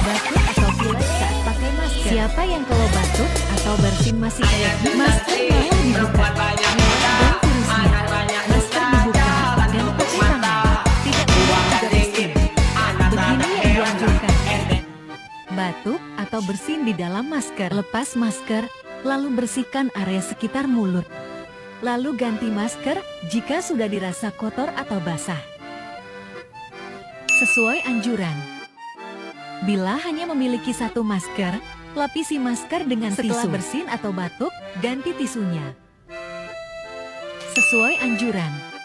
batuk atau pilek saat pakai masker? Siapa yang kalau batuk atau bersin masih kayak gini? Masker malah dibuka. Dan virusnya. Masker dibuka dan pakai tangan. Tidak boleh juga bersin. Begini yang dianjurkan. Batuk atau bersin di dalam masker. Lepas masker, lalu bersihkan area sekitar mulut. Lalu ganti masker jika sudah dirasa kotor atau basah. Sesuai anjuran. Bila hanya memiliki satu masker, lapisi masker dengan tisu. Setelah bersin atau batuk, ganti tisunya. Sesuai anjuran.